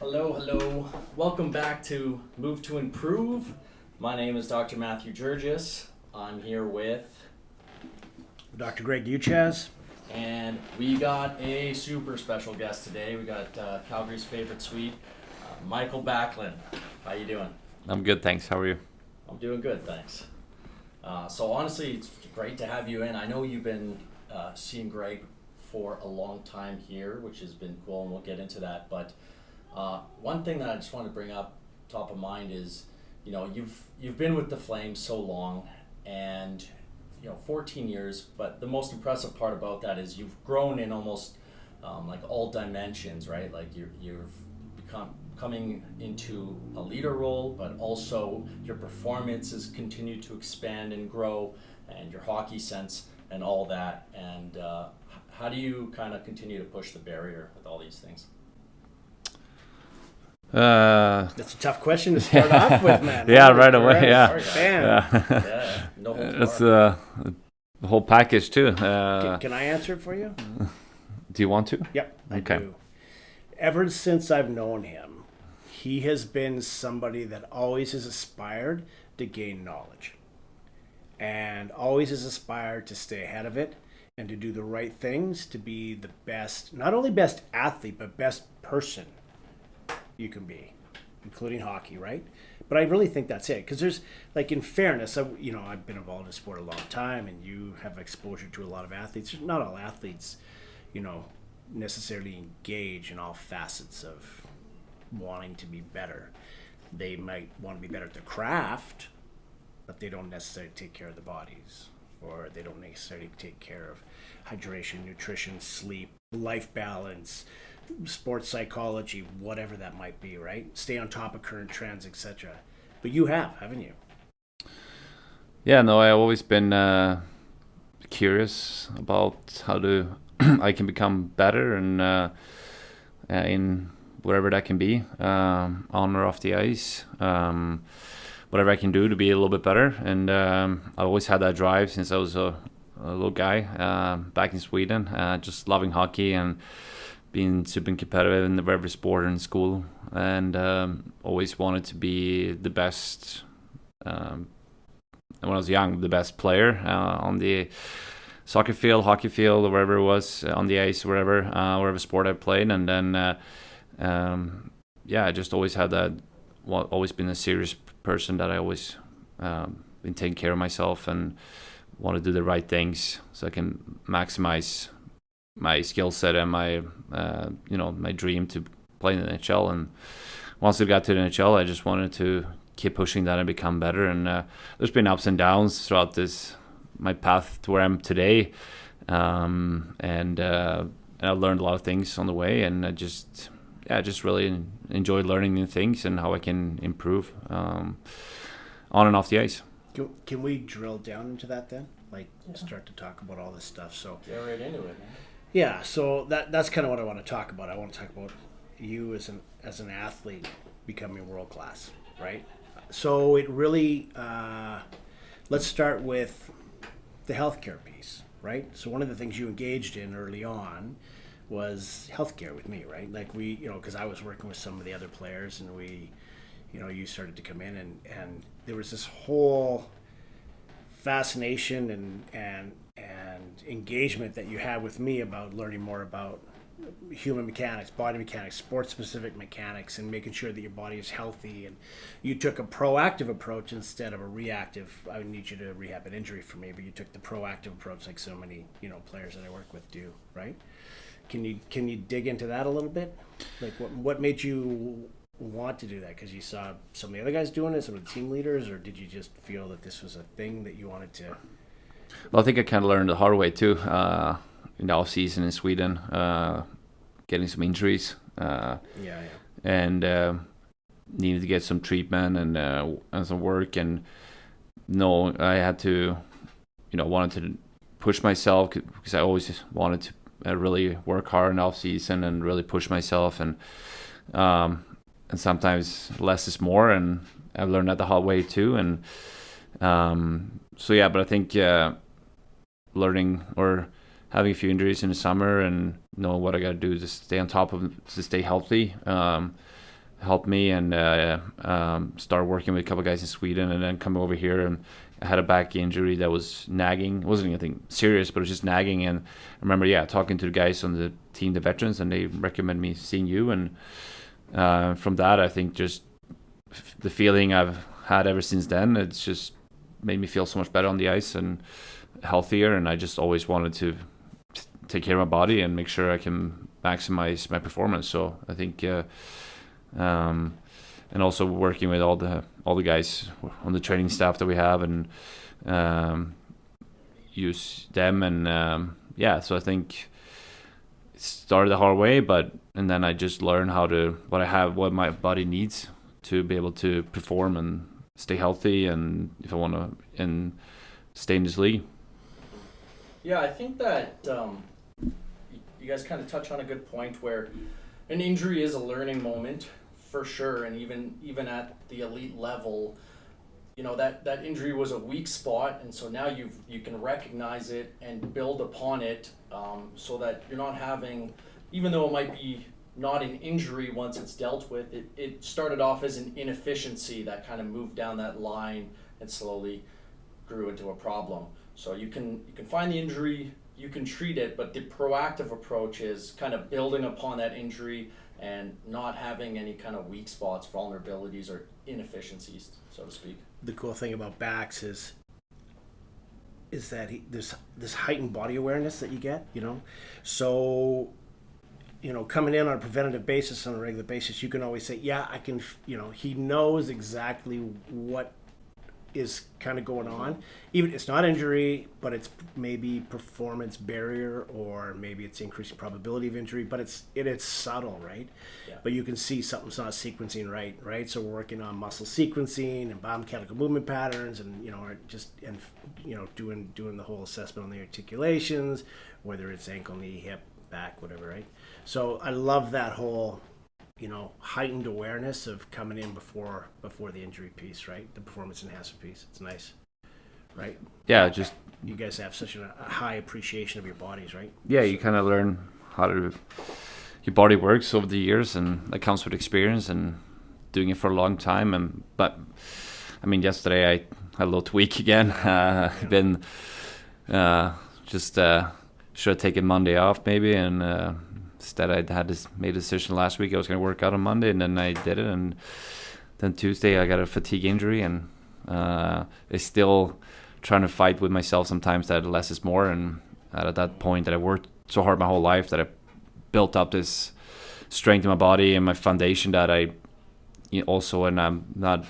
Hello, hello. Welcome back to Move to Improve. My name is Dr. Matthew Jurgis. I'm here with, Dr. Greg Uchacz. and we got a super special guest today. We got Calgary's favorite Swede, Mikael Backlund. How you doing? I'm good, thanks. How are you? I'm doing good, thanks. So honestly, it's great to have you in. I know you've been seeing Greg for a long time here, which has been cool, and we'll get into that. But one thing that I just want to bring up, top of mind, is you've been with the Flames so long, and 14 years. But the most impressive part about that is you've grown in almost like all dimensions, right? Like you've become coming into a leader role, but also your performance has continued to expand and grow, and your hockey sense and all that. And how do you kind of continue to push the barrier with all these things? That's a tough question to start off with, man. Yeah, right away. Yeah, Yeah, no holds it's barred. the whole package too. Can I answer it for you? Do you want to? Yep, I Okay. do. Ever since I've known him, he has been somebody that always has aspired to gain knowledge and always has aspired to stay ahead of it and to do the right things to be the best, not only best athlete, but best person you can be, including hockey, right? But I really think that's it, because there's, like, in fairness, I've been involved in sport a long time, and you have exposure to a lot of athletes. Not all athletes, necessarily engage in all facets of wanting to be better. They might want to be better at their craft, but they don't necessarily take care of the bodies, or they don't necessarily take care of hydration, nutrition, sleep, life balance, sports psychology, whatever that might be, right? Stay on top of current trends, etc. But you have, haven't you? Yeah, no, I've always been curious about how to I can become better and in wherever that can be, on or off the ice, whatever I can do to be a little bit better. And I always had that drive since I was a little guy back in Sweden, just loving hockey and being super competitive in every sport in school, and always wanted to be the best. When I was young, the best player on the soccer field, hockey field, or wherever it was, on the ice, wherever sport I played. And then, I just always had that. Always been a serious person, that I always been taking care of myself and want to do the right things so I can maximize my skill set and my my dream to play in the NHL. And once I got to the NHL, I just wanted to keep pushing that and become better. And there's been ups and downs throughout my path to where I'm today, and I learned a lot of things on the way, and I just really enjoy learning new things and how I can improve on and off the ice. Can we drill down into that then? Start to talk about all this stuff. So Get right into it, man. yeah, so that's kind of what I want to talk about. I want to talk about you as an athlete becoming world class, right? So it really, let's start with the healthcare piece, right? So one of the things you engaged in early on was healthcare with me, right? Like because I was working with some of the other players, and you started to come in, and there was this whole fascination and engagement that you had with me about learning more about human mechanics, body mechanics, sports specific mechanics, and making sure that your body is healthy. And you took a proactive approach instead of a reactive, I need you to rehab an injury for me, but you took the proactive approach like so many players that I work with do, right? Can you dig into that a little bit? Like what made you want to do that? Because you saw some of the other guys doing it, some of the team leaders, or did you just feel that this was a thing that you wanted to? Well, I think I kind of learned the hard way too, in the off season in Sweden, getting some injuries, and needed to get some treatment and some work. And I had to, wanted to push myself, because I always wanted to really work hard in off season and really push myself. And sometimes less is more, and I've learned that the hard way too. And but I think learning or having a few injuries in the summer and know what I got to do to stay on top of, to stay healthy, helped me, and started working with a couple of guys in Sweden, and then coming over here, and I had a back injury that was nagging. It wasn't anything serious, but it was just nagging. And I remember, talking to the guys on the team, the veterans, and they recommended me seeing you. And from that, I think just the feeling I've had ever since then, it's just made me feel so much better on the ice and healthier. And I just always wanted to take care of my body and make sure I can maximize my performance. So I think, and also working with all the guys on the training staff that we have, and use them, and so I think it started the hard way, and then I just learned what my body needs to be able to perform and stay healthy, and if I want to and stay in this league. Yeah, I think that you guys kind of touch on a good point where an injury is a learning moment for sure, and even at the elite level, that injury was a weak spot, and so now you can recognize it and build upon it, so that you're not having, even though it might be not an injury once it's dealt with, it started off as an inefficiency that kind of moved down that line and slowly grew into a problem. So you can find the injury, you can treat it, but the proactive approach is kind of building upon that injury and not having any kind of weak spots, vulnerabilities, or inefficiencies, so to speak. The cool thing about Bax is that there's this heightened body awareness that you get, So, coming in on a preventative basis, on a regular basis, you can always say, I can, he knows exactly what is kind of going on. Even it's not injury, but it's maybe performance barrier, or maybe it's increased probability of injury, but it's subtle, right? Yeah. But you can see something's not sequencing right? So we're working on muscle sequencing and biomechanical movement patterns, and doing the whole assessment on the articulations, whether it's ankle, knee, hip, back, whatever, right? So I love that whole heightened awareness of coming in before the injury piece, right? The performance enhancement piece. It's nice, right? Yeah, just you guys have such a high appreciation of your bodies, right? Yeah, you kind of learn how your body works over the years, and that comes with experience and doing it for a long time. But I mean, yesterday I had a little tweak again. Been should have taken Monday off maybe, and instead I made a decision last week I was going to work out on Monday, and then I did it, and then Tuesday I got a fatigue injury, and I still trying to fight with myself sometimes that less is more, and at that point that I worked so hard my whole life that I built up this strength in my body and my foundation that I also, when I'm not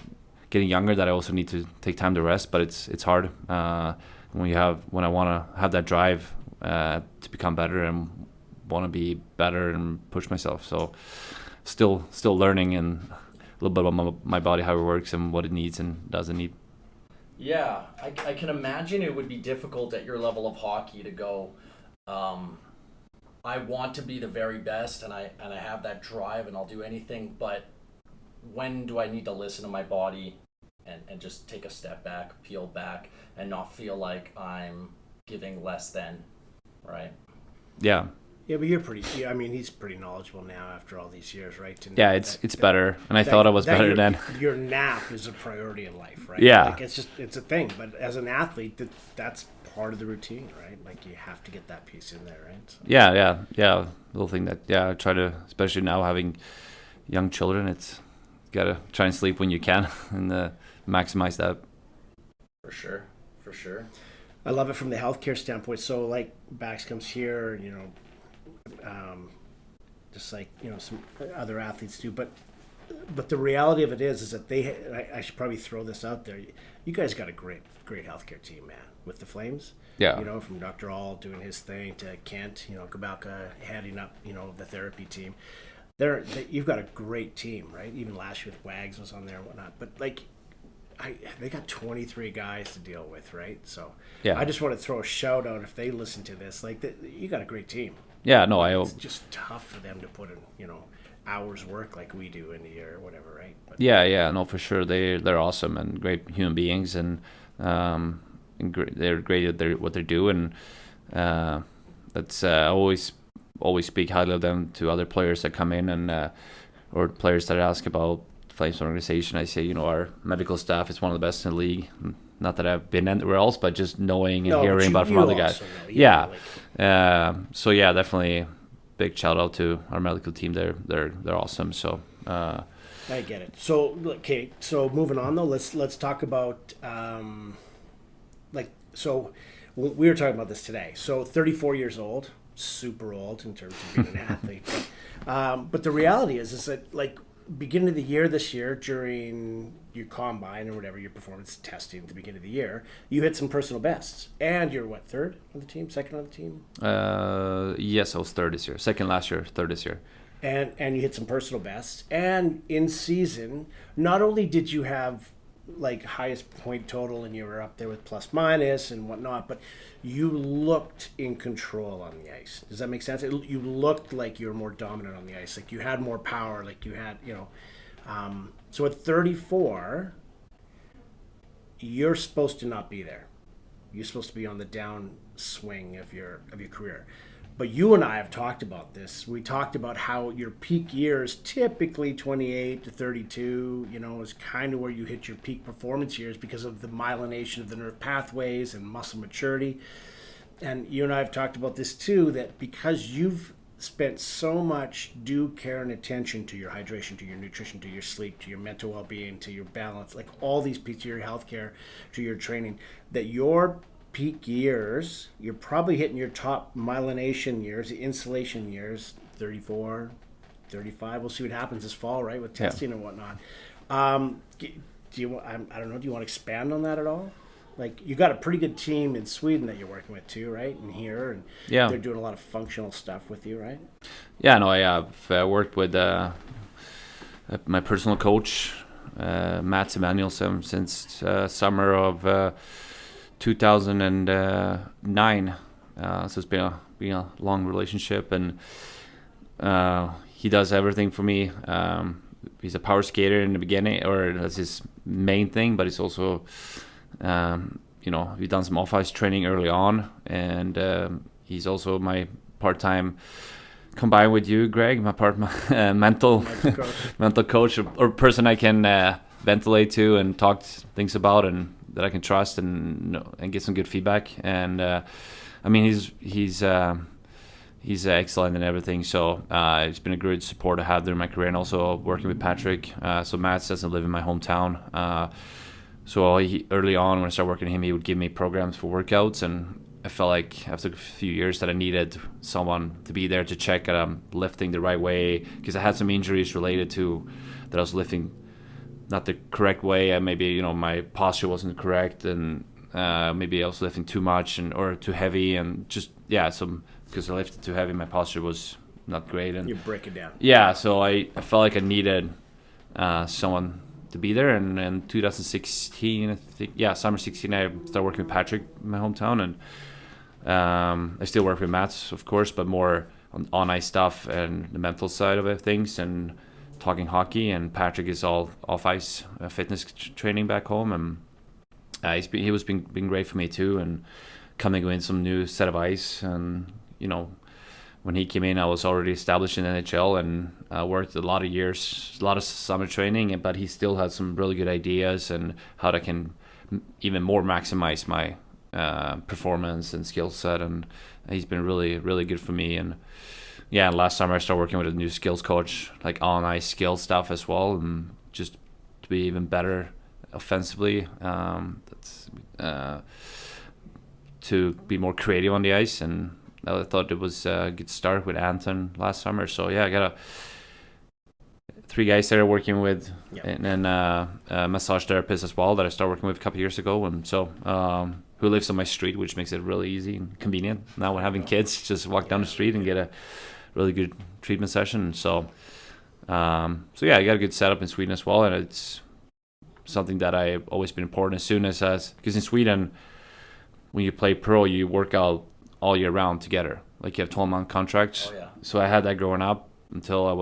getting younger, that I also need to take time to rest, but it's hard when I want to have that drive to become better and want to be better and push myself. So still learning and a little bit about my body, how it works and what it needs and doesn't need. Yeah, I can imagine it would be difficult at your level of hockey to go, I want to be the very best, and I have that drive, and I'll do anything, but when do I need to listen to my body and just take a step back, peel back, and not feel like I'm giving less than, right? Yeah. Yeah, but you're pretty. I mean, he's pretty knowledgeable now after all these years, right? Yeah, it's better, and I thought I was better then. Your nap is a priority in life, right? Yeah, like it's a thing. But as an athlete, that's part of the routine, right? Like you have to get that piece in there, right? So. Yeah. Little thing that I try to, especially now having young children, it's gotta try and sleep when you can and maximize that. For sure. I love it from the healthcare standpoint. So like Bax comes here, just like some other athletes do, but the reality of it is that I should probably throw this out there. You guys got a great healthcare team, man, with the Flames. Yeah. From Dr. All doing his thing to Kent, Gabalka heading up, the therapy team. You've got a great team, right? Even last year with Wags was on there and whatnot. But they got 23 guys to deal with, right? So yeah. I just want to throw a shout out if they listen to this. You got a great team. Yeah, no, it's just tough for them to put in, hours work like we do in the year or whatever, right? But, yeah, no, for sure. They're awesome and great human beings, and they're great at what they do, and that's always speak highly of them to other players that come in, and or players that ask about Flames organization, I say, our medical staff is one of the best in the league. Not that I've been anywhere else, but just knowing and hearing about from other guys. So definitely big shout out to our medical team. They're awesome. So I get it. So okay, so moving on though, let's talk about we were talking about this today. So 34 years old, super old in terms of being an athlete. But the reality is that like beginning of the year this year, during your combine or whatever, your performance testing at the beginning of the year, you hit some personal bests. And you're what, third on the team, second on the team? Yes, I was third this year. Second last year, third this year. And you hit some personal bests. And in season, not only did you have like highest point total and you were up there with plus minus and whatnot, but you looked in control on the ice. Does that make sense? You looked like you were more dominant on the ice, like you had more power, like you had, so at 34, you're supposed to not be there. You're supposed to be on the downswing of your career. But you and I have talked about this. We talked about how your peak years, typically 28 to 32, is kind of where you hit your peak performance years because of the myelination of the nerve pathways and muscle maturity. And you and I have talked about this too, that because you've spent so much due care and attention to your hydration, to your nutrition, to your sleep, to your mental well-being, to your balance, like all these pieces, to your healthcare, to your training, that your peak years, you're probably hitting your top myelination years, the insulation years, 34, 35. We'll see what happens this fall, right, with testing and whatnot. Do you? I don't know. Do you want to expand on that at all? Like, you got a pretty good team in Sweden that you're working with too, right? And here, and they're doing a lot of functional stuff with you, right? Yeah, no, I have worked with my personal coach, Mats Emanuelsson, since summer of 2009. So it's been a long relationship, and he does everything for me. He's a power skater in the beginning, or that's his main thing, but he's also we've done some off-ice training early on, and he's also my part-time, combined with you, Greg, my mental coach, or person I can ventilate to and talk things about, and that I can trust and get some good feedback. And he's excellent in everything. So it's been a great support to have during my career, and also working with Patrick. So Mats doesn't live in my hometown. So early on, when I started working with him, he would give me programs for workouts, and I felt like after a few years that I needed someone to be there to check that I'm lifting the right way, because I had some injuries related to that I was lifting not the correct way, and maybe my posture wasn't correct, and maybe I was lifting too much or too heavy, and just because I lifted too heavy, my posture was not great, and you break it down. Yeah, so I felt like I needed someone to be there, and in 2016, I think, summer 16, I started working with Patrick in my hometown, and I still work with Mats, of course, but more on ice stuff and the mental side of things, and talking hockey. And Patrick is all off ice fitness training back home, and he was been great for me too, and coming in some new set of ice. And when he came in, I was already established in NHL and worked a lot of years, a lot of summer training, but he still had some really good ideas and how I can even more maximize my performance and skill set, and he's been really, really good for me. And last summer I started working with a new skills coach, like on ice skill stuff as well, and just to be even better offensively, to be more creative on the ice. And I thought it was a good start with Anton last summer. So I got 3 guys that I'm working with, and a massage therapist as well that I started working with a couple of years ago, and so who lives on my street, which makes it really easy and convenient. Now when having kids, just walk down the street and get a really good treatment session. So I got a good setup in Sweden as well, and it's something that I've always been important as soon as because in Sweden, when you play pro, you work out all year round together. Like, you have 12-month contracts. Oh, yeah. So I had that growing up until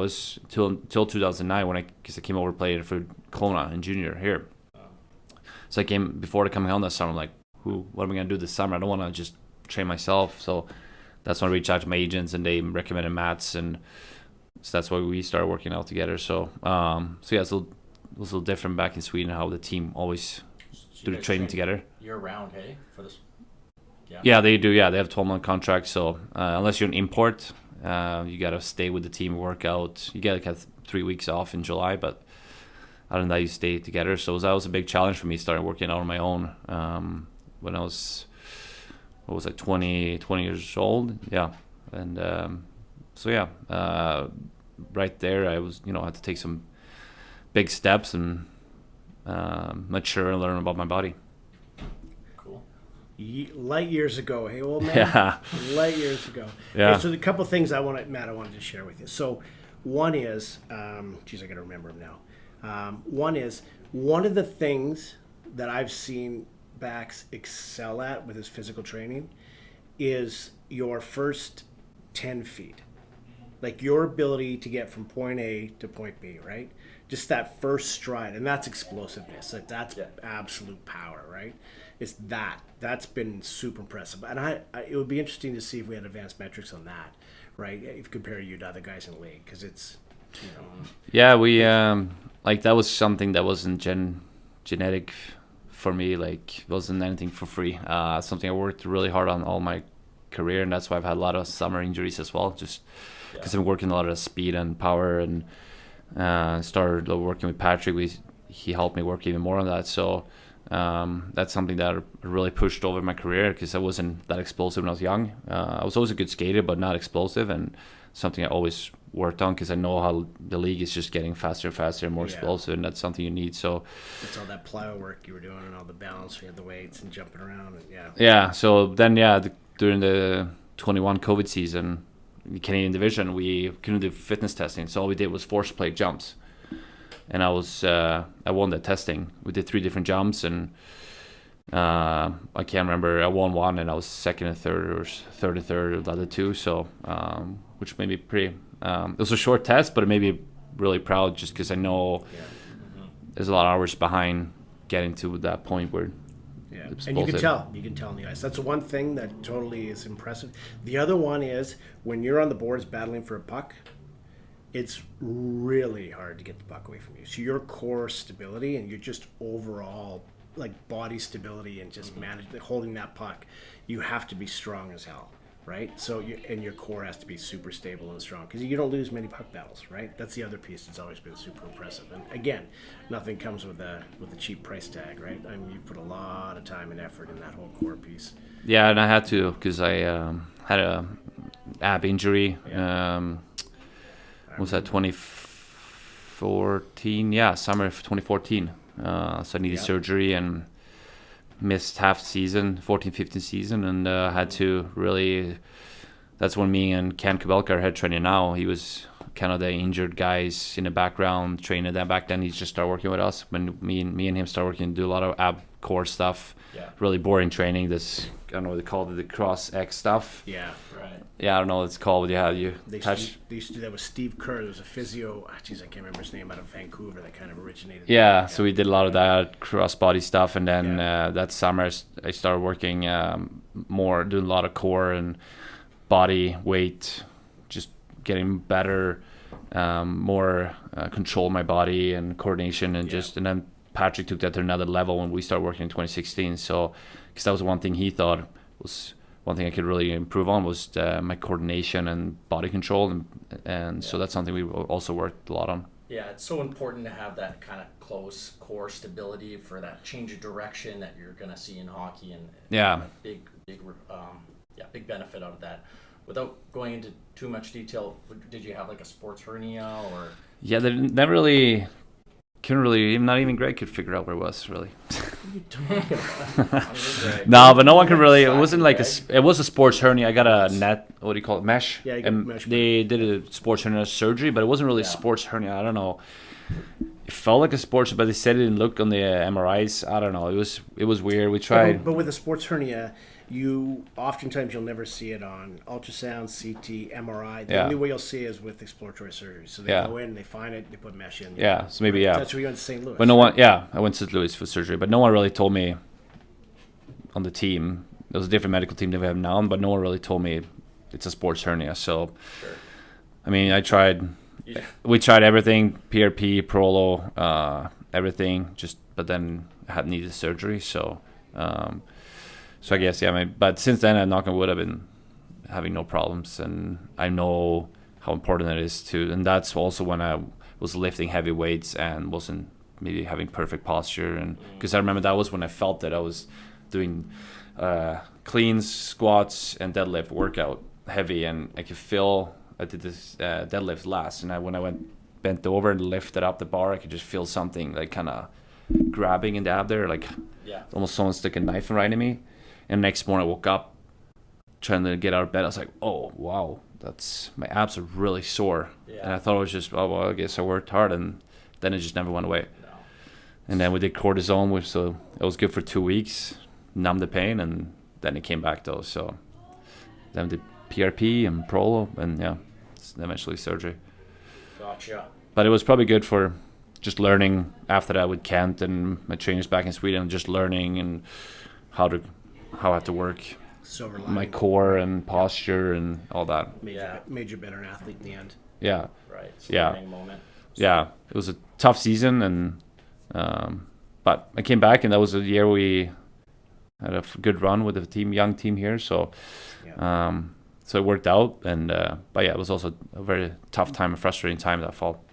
2009 because I came over to play for Kelowna in junior here. So I came before coming home this summer. I'm like, what am I gonna do this summer? I don't want to just train myself. So that's when I reached out to my agents, and they recommended Mats, and So that's why we started working out together. So so yeah, it was a little different back in Sweden how the team always do the training together. Year round, hey, for this. Yeah, they do. Yeah, they have 12-month contracts. So unless you're an import, you gotta stay with the team, work out. You get like 3 weeks off in July, but other than that, you stay together. So that was a big challenge for me, starting working out on my own when I was 20 years old. Yeah, and so yeah, right there, I was had to take some big steps and mature and learn about my body. Light years ago, hey old man. Yeah. Light years ago. Yeah. Okay, so a couple of things I wanted to share with you. So one is, I gotta remember them now. One is, one of the things that I've seen Bax excel at with his physical training is your first 10 feet. Like your ability to get from point A to point B, right? Just that first stride, and that's explosiveness. Like that's absolute power, right? It's that's been super impressive. And I it would be interesting to see if we had advanced metrics on that, right? If you compare you to other guys in the league, because it's, Yeah, we like that was something that wasn't genetic for me. Like it wasn't anything for free. Something I worked really hard on all my career, and that's why I've had a lot of summer injuries as well. Just because I'm working a lot of speed and power, and started working with Patrick. He helped me work even more on that. So that's something that I really pushed over my career, because I wasn't that explosive when I was young. I was always a good skater, but not explosive, and something I always worked on, because I know how the league is just getting faster and faster and more explosive, and that's something you need. So it's all that plyo work you were doing, and all the balance, you had the weights and jumping around, and yeah. So then during the 21 COVID season, in the Canadian division, we couldn't do fitness testing, so all we did was force plate jumps, and I won that testing. We did 3 different jumps, and I can't remember. I won one, and I was second and third, or third and third of the other 2. So which made me pretty. It was a short test, but it made me really proud, just because I know there's a lot of hours behind getting to that point where. Yeah, and you can tell in the ice. That's one thing that totally is impressive. The other one is when you're on the boards battling for a puck, it's really hard to get the puck away from you. So your core stability and your just overall like body stability and just holding that puck, you have to be strong as hell, right? So your core has to be super stable and strong, because you don't lose many puck battles, right? That's the other piece that's always been super impressive. And again, nothing comes with a cheap price tag, right? I mean, you put a lot of time and effort in that whole core piece. Yeah, and I had to, because I had a ab injury. Was that 2014? Yeah, summer of 2014. So I needed surgery and missed half season, 14-15 season, and had to really. That's when me and Ken Kabelka, our head trainer now, he was kind of the injured guys in the background training. That back then he just started working with us. When me and him started working, do a lot of ab core stuff. Yeah. Really boring training. This, I don't know what they call it, the cross X stuff. Yeah, right. Yeah, I don't know what it's called. They used to do that with Steve Kerr. There was a physio. I can't remember his name, out of Vancouver, that kind of originated. Yeah, so we did a lot of that cross body stuff, and then that summer I started working more, doing a lot of core and body weight, just getting better, more control my body and coordination, and and then Patrick took that to another level when we started working in 2016. So, because that was one thing he thought was one thing I could really improve on, was my coordination and body control, and so that's something we also worked a lot on. Yeah, it's so important to have that kind of close core stability for that change of direction that you're going to see in hockey, and big benefit out of that. Without going into too much detail, did you have like a sports hernia or? Yeah, they never really. Couldn't really, not even Greg could figure out where it was, really. What are you talking about? No, but no one could really. It wasn't like it was a sports hernia. I got a net. What do you call it? Mesh. Yeah, mesh. They did a sports hernia surgery, but it wasn't really a sports hernia. I don't know. It felt like a sports, but they said it didn't look on the MRIs. I don't know. It was weird. We tried. But with a sports hernia, you'll never see it on ultrasound, CT, MRI. The only way you'll see it is with exploratory surgery. So they go in, they find it, they put mesh in. Yeah, so maybe That's where you went to St. Louis. But no one. Yeah, I went to St. Louis for surgery, but no one really told me on the team. There was a different medical team than we have now, but no one really told me it's a sports hernia. So, I mean, I tried we tried everything, PRP, Prolo, everything. But then I had needed surgery. So I guess but since then, I'm knock on wood, I've been having no problems, and I know how important it is to. And that's also when I was lifting heavy weights and wasn't maybe having perfect posture, and because I remember that was when I felt that I was doing cleans, squats, and deadlift workout heavy, and I could feel I did this deadlift last, and when I bent over and lifted up the bar, I could just feel something like kind of grabbing in the ab there, like almost someone stuck a knife right in me. And next morning I woke up trying to get out of bed. I was like, oh wow, my abs are really sore. And I thought it was just, oh well, I guess I worked hard, and then it just never went away. No. And then we did cortisone, so it was good for 2 weeks, numbed the pain, and then it came back though. So then we did PRP and Prolo, and eventually surgery. Gotcha. But it was probably good for just learning after that with Kent and my trainers back in Sweden, just learning and how I have to work my core and posture and all that. Made you better an athlete in the end. Yeah. Right. It's a learning moment. Yeah. It was a tough season, and but I came back, and that was a year we had a good run with the young team here. So so it worked out, and but it was also a very tough time, a frustrating time that fall.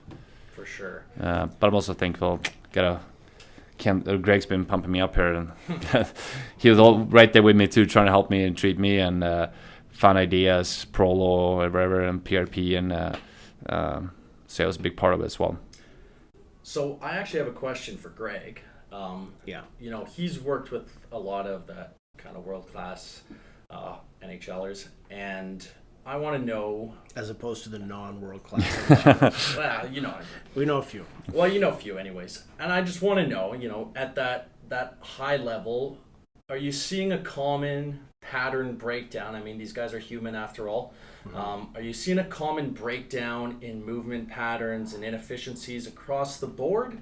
For sure. But I'm also thankful. Greg's been pumping me up here, and he was all right there with me too, trying to help me and treat me, and fun ideas, Prolo, whatever, and PRP, and so it was a big part of it as well. So I actually have a question for Greg. You know, he's worked with a lot of that kind of world-class NHLers, and I want to know... As opposed to the non-world class. Well, you know. We know a few. Well, you know a few anyways. And I just want to know, you know, at that high level, are you seeing a common pattern breakdown? I mean, these guys are human after all. Mm-hmm. Are you seeing a common breakdown in movement patterns and inefficiencies across the board?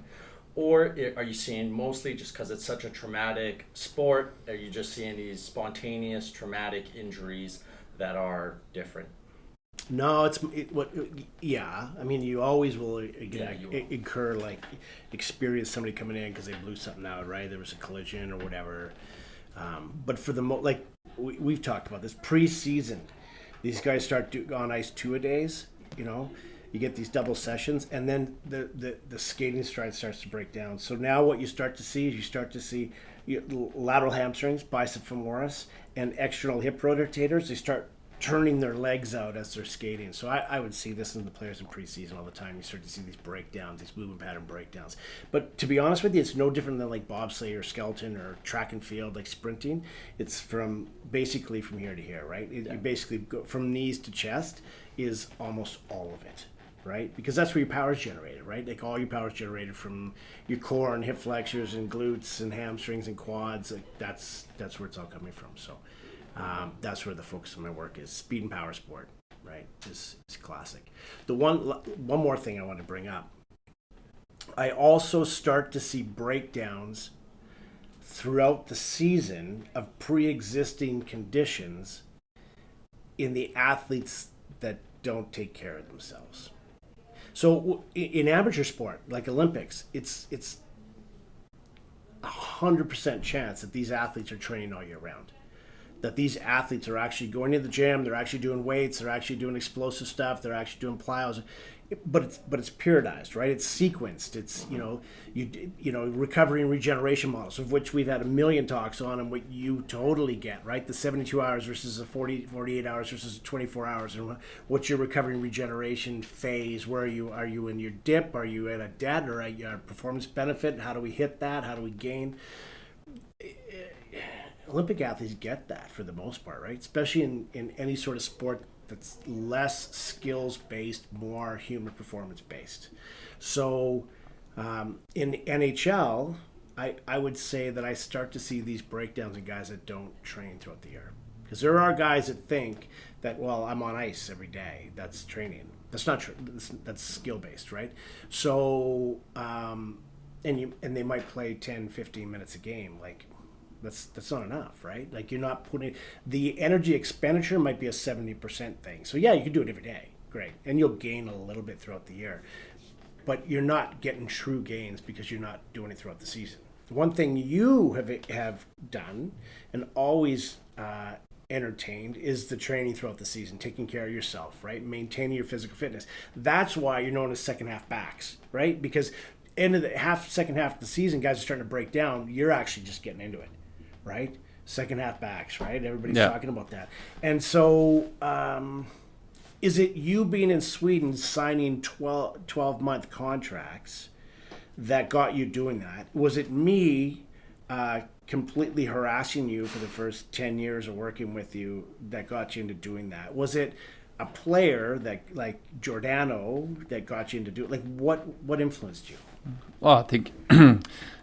Or are you seeing mostly just because it's such a traumatic sport, are you just seeing these spontaneous traumatic injuries that are different? No, I mean, you always will incur, like, experience somebody coming in because they blew something out, right? There was a collision or whatever. But for the we've talked about this pre-season, these guys start on ice 2-a-days, you know. You get these double sessions, and then the skating stride starts to break down. So now what you start to see lateral hamstrings, bicep femoris, and external hip rotators. They start turning their legs out as they're skating. So I would see this in the players in preseason all the time. You start to see these breakdowns, these movement pattern breakdowns. But to be honest with you, it's no different than like bobsleigh or skeleton or track and field, like sprinting. It's basically from here to here, right? You basically go from knees to chest is almost all of it. Right? Because that's where your power is generated, right? Like all your power is generated from your core and hip flexors and glutes and hamstrings and quads. Like that's where it's all coming from. So that's where the focus of my work is. Speed and power sport, right? Is classic. The one more thing I want to bring up. I also start to see breakdowns throughout the season of pre-existing conditions in the athletes that don't take care of themselves. So in amateur sport, like Olympics, it's 100% chance that these athletes are training all year round. That these athletes are actually going to the gym, they're actually doing weights, they're actually doing explosive stuff, they're actually doing plyos. But it's periodized, right? It's sequenced. It's recovery and regeneration models, of which we've had a million talks on, and what you totally get, right? The 72 hours versus the 48 hours versus 24 hours, and what's your recovery and regeneration phase? Where are you? Are you in your dip? Are you at a dead or at your performance benefit? How do we hit that? How do we gain? Olympic athletes get that for the most part, right? Especially in any sort of sport that's less skills-based, more human performance-based. So in NHL, I would say that I start to see these breakdowns in guys that don't train throughout the year. Because there are guys that think that, well, I'm on ice every day. That's training. That's not true. That's skill-based, right? So, and they might play 10, 15 minutes a game, like, that's not enough, right? Like, you're not putting the energy expenditure might be a 70% thing. So yeah, you can do it every day, great. And you'll gain a little bit throughout the year. But you're not getting true gains because you're not doing it throughout the season. The one thing you have done and always entertained is the training throughout the season, taking care of yourself, right? Maintaining your physical fitness. That's why you're known as second half backs, right? Because end of the second half of the season, guys are starting to break down. You're actually just getting into it, right? Second half backs, right? Everybody's talking about that. And so is it you being in Sweden signing 12-month contracts that got you doing that? Was it me completely harassing you for the first 10 years of working with you that got you into doing that? Was it a player that like Giordano that got you into doing like what influenced you? Well, I think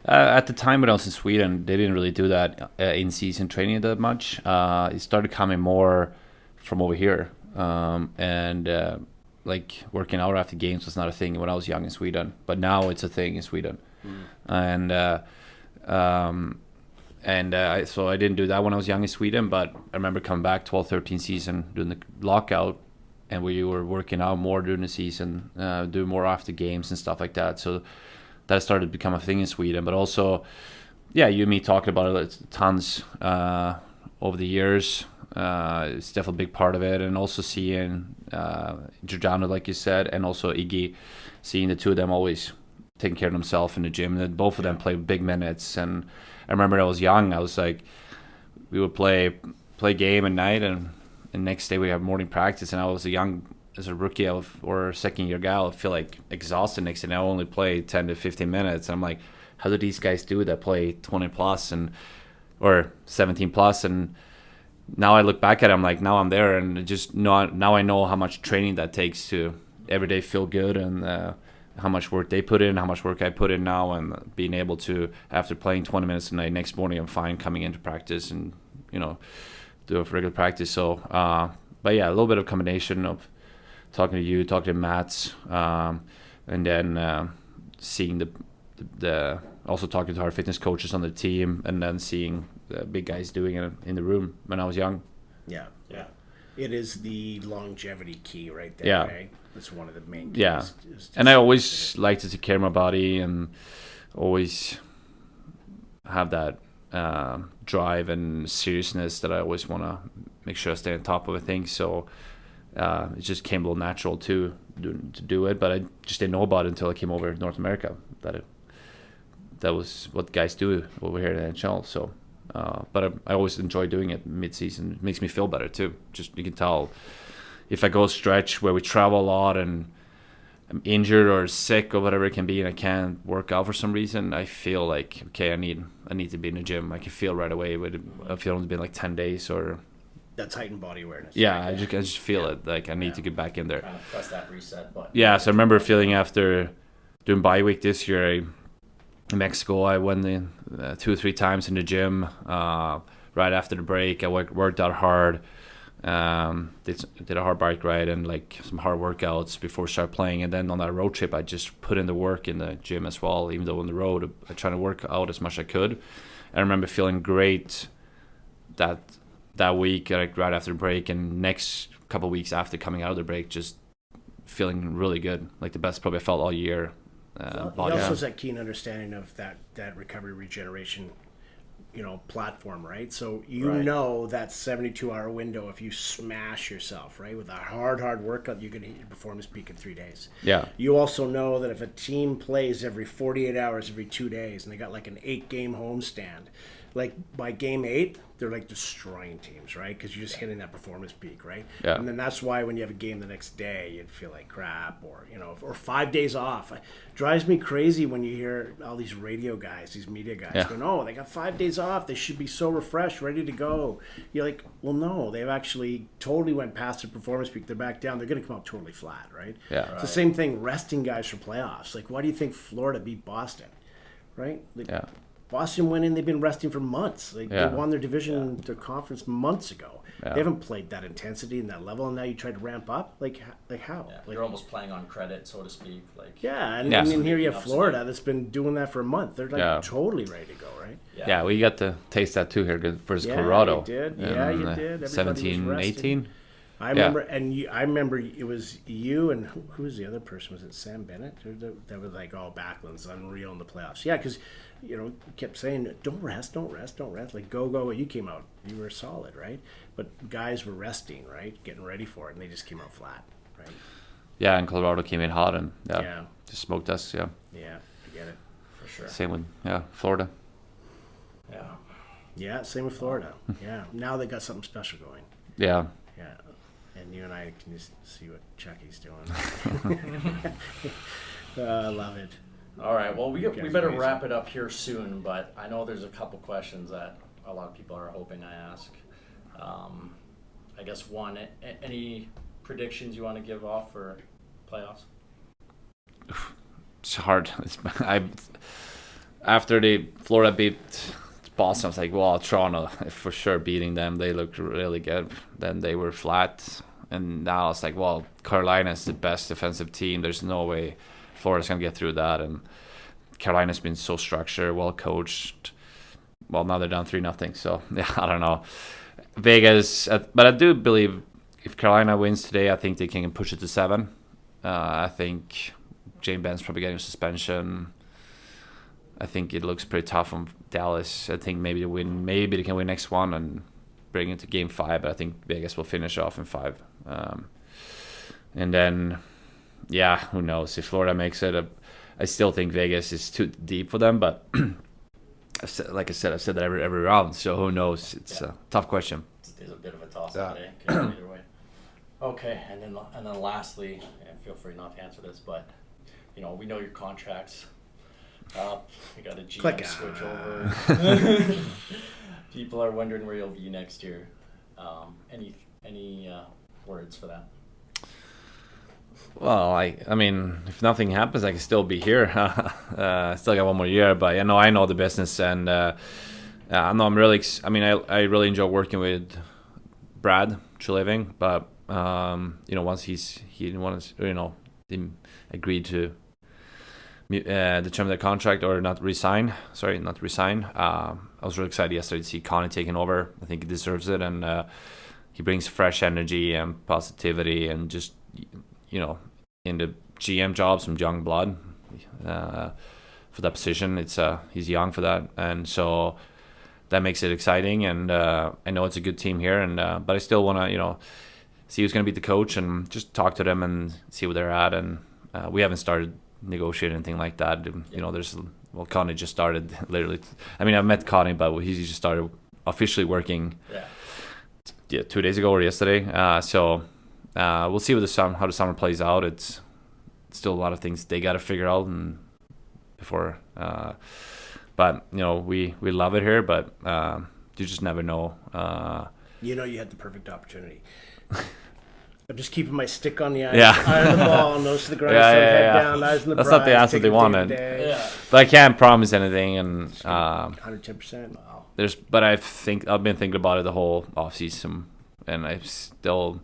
at the time when I was in Sweden, they didn't really do that in-season training that much. It started coming more from over here. Like working out after games was not a thing when I was young in Sweden, but now it's a thing in Sweden. So I didn't do that when I was young in Sweden, but I remember coming back 12-13 season during the lockout, and we were working out more during the season, doing more after games and stuff like that. So that started to become a thing in Sweden, but also, you and me talking about it tons over the years. It's definitely a big part of it, and also seeing Giordano, like you said, and also Iggy, seeing the two of them always taking care of themselves in the gym. And both of them play big minutes. And I remember I was young. I was like, we would play game at night, and next day we have morning practice. And I was as a rookie or second year guy, I would feel like exhausted next day. And I only play 10 to 15 minutes. And I'm like, how do these guys do that? Play 20 plus or 17 plus and now I look back at it, I'm like, now I'm there, and now I know how much training that takes to every day feel good, and how much work they put in, how much work I put in now, and being able to, after playing 20 minutes a night, next morning I'm fine coming into practice and do a regular practice. So, but yeah, a little bit of combination of talking to you, talking to Mats, and then seeing the also talking to our fitness coaches on the team, and then seeing the big guys doing it in the room when I was young. Yeah. It is the longevity key right there. Yeah. Right? That's one of the main keys. Yeah. And I always like to take care of my body and always have that drive and seriousness that I always want to make sure I stay on top of things. So it just came a little natural to do it, but I just didn't know about it until I came over to North America, that was what guys do over here in the NHL. So, but I always enjoy doing it mid-season. It makes me feel better too. Just you can tell if I go a stretch where we travel a lot and I'm injured or sick or whatever it can be, and I can't work out for some reason, I feel like, okay, I need to be in the gym. I can feel right away. I feel it's been like 10 days or. That's heightened body awareness. Yeah, I just feel it. Like I need to get back in there. Kind of press that reset button. Yeah, so I remember feeling after doing bye week this year in Mexico, I went in 2 or 3 times in the gym right after the break. I worked out hard, did a hard bike ride and like some hard workouts before I start playing. And then on that road trip, I just put in the work in the gym as well. Even though on the road, I tried to work out as much as I could. I remember feeling great that week, like right after the break, and next couple of weeks after coming out of the break, just feeling really good, like the best probably I felt all year. He also has that keen understanding of that recovery regeneration, platform, right? So know that 72-hour window, if you smash yourself, right, with a hard workout, you're going to hit your performance peak in 3 days. Yeah. You also know that if a team plays every 48 hours, every 2 days, and they got like an 8-game homestand, like by game 8, they're like destroying teams, right? Because you're just hitting that performance peak, right? Yeah. And then that's why when you have a game the next day, you'd feel like crap, or 5 days off. It drives me crazy when you hear all these radio guys, these media guys going, "Oh, they got 5 days off. They should be so refreshed, ready to go." You're like, well, no, they've actually totally went past their performance peak. They're back down. They're going to come out totally flat, right? Yeah. It's the same thing resting guys for playoffs. Like, why do you think Florida beat Boston, right? Yeah. Boston went in, they've been resting for months. They won their division, their conference months ago. Yeah. They haven't played that intensity and that level, and now you try to ramp up? Like how? Yeah, like, you're almost playing on credit, so to speak. And then here you have Florida that's been doing that for a month. They're totally ready to go, right? Yeah, we got to taste that too here versus Colorado. You did. You did. 17, 18. I remember, I remember it was you and who was the other person? Was it Sam Bennett? That was like, oh, Backlund's unreal in the playoffs. Yeah, because kept saying, don't rest. Like go. You came out, you were solid, right? But guys were resting, right, getting ready for it, and they just came out flat, right? Yeah, and Colorado came in hot and just smoked us. Yeah. Yeah, I get it for sure. Same with Florida. Yeah. Yeah, same with Florida. Yeah, now they got something special going. Yeah. Yeah, and you and I can just see what Chucky's doing. I love it. All right, well, we better wrap it up here soon, but I know there's a couple questions that a lot of people are hoping I ask. I guess one, any predictions you want to give off for playoffs? It's hard. After the Florida beat Boston, I was like, well, Toronto for sure beating them. They looked really good. Then they were flat, and now it's like, well, Carolina's the best defensive team. There's no way Florida's gonna get through that. And Carolina's been so structured, well coached. Well, now they're down 3-0. So yeah, I don't know. Vegas, but I do believe if Carolina wins today, I think they can push it to 7. I think Jane Benn's probably getting a suspension. I think it looks pretty tough on Dallas. I think maybe they can win next one and bring it to game 5. But I think Vegas will finish off in 5. And then, yeah, who knows if Florida makes it? I still think Vegas is too deep for them. But like I said, I've said that every round. So who knows? It's a tough question. It's a bit of a toss-up today. Could go either way. Okay, and then lastly, and feel free not to answer this, but we know your contract's up. You got a GM switch over. People are wondering where you'll be next year. Any words for that? Well, I mean, if nothing happens, I can still be here. Still got one more year, but I know the business, and I'm really. I really enjoy working with Brad Treliving, but once he agreed to determine the contract or not resign. I was really excited yesterday to see Connie taking over. I think he deserves it, and he brings fresh energy and positivity, and just in the GM job, some young blood for that position. He's young for that, and so that makes it exciting. And I know it's a good team here, and but I still want to see who's going to be the coach and just talk to them and see where they're at. And we haven't started negotiating anything like that. Connie just started literally. I mean, I've met Connie, but he just started officially working 2 days ago or yesterday. So we'll see how the summer plays out. It's still a lot of things they got to figure out and before. But we love it here, but you just never know. You had the perfect opportunity. I'm just keeping my stick on the ice, yeah. eye on the ball, nose to the ground, head down, eyes on the prize. That's not the answer they wanted. Yeah. But I can't promise anything, and 110%. Wow. But I've been thinking about it the whole offseason, and I still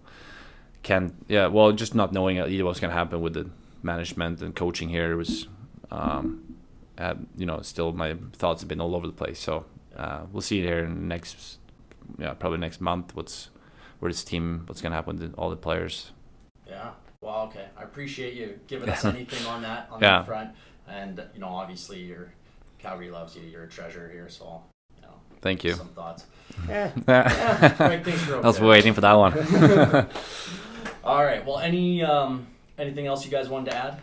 can't. Yeah, well, just not knowing either what's going to happen with the management and coaching here was, still my thoughts have been all over the place. So we'll see here in probably next month what's going to happen with all the players. Yeah. Well, okay. I appreciate you giving us anything on that front. And obviously your Calgary loves you. You're a treasure here, so thank you. Some thoughts. Yeah. Right, things are okay. I was waiting for that one. All right. Well, anything else you guys wanted to add?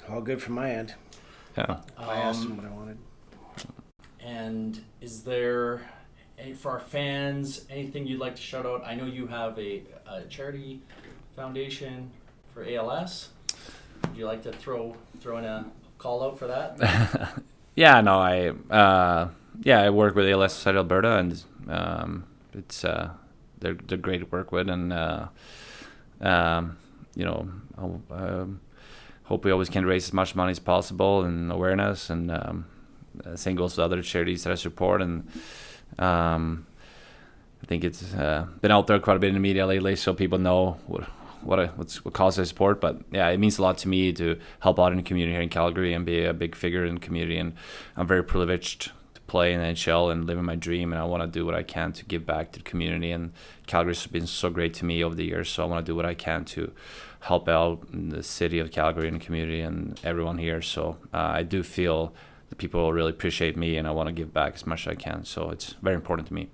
All good from my end. Yeah. I asked him what I wanted. And is there, for our fans, anything you'd like to shout out? I know you have a charity foundation for ALS. Would you like to throw in a call out for that? Yeah, no, I work with ALS Society Alberta, and it's they're great to work with, and hope we always can raise as much money as possible and awareness, and same goes to other charities that I support. And I think it's been out there quite a bit in the media lately, so people know what cause I support. But yeah, it means a lot to me to help out in the community here in Calgary and be a big figure in the community. And I'm very privileged play in NHL and living my dream, and I want to do what I can to give back to the community. And Calgary's been so great to me over the years, so I want to do what I can to help out the city of Calgary and the community and everyone here. So I do feel that people really appreciate me, and I want to give back as much as I can. So it's very important to me.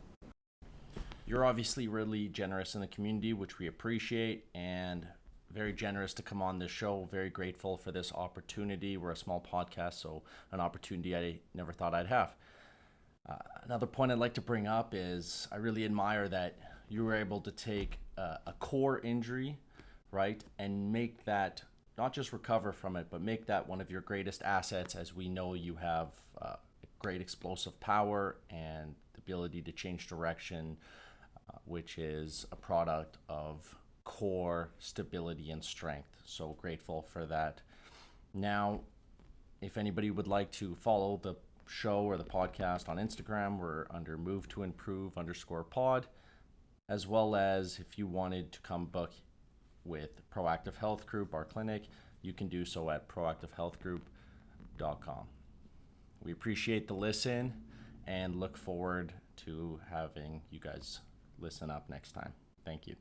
You're obviously really generous in the community, which we appreciate, and very generous to come on this show. Very grateful for this opportunity. We're a small podcast, so an opportunity I never thought I'd have. Another point I'd like to bring up is I really admire that you were able to take a core injury, right, and make that, not just recover from it, but make that one of your greatest assets, as we know you have great explosive power and the ability to change direction, which is a product of core stability and strength. So grateful for that. Now, if anybody would like to follow the show or the podcast on Instagram, we're under move2improve_pod, as well as if you wanted to come book with Proactive Health Group, our clinic, you can do so at proactivehealthgroup.com. We appreciate the listen and look forward to having you guys listen up next time. Thank you.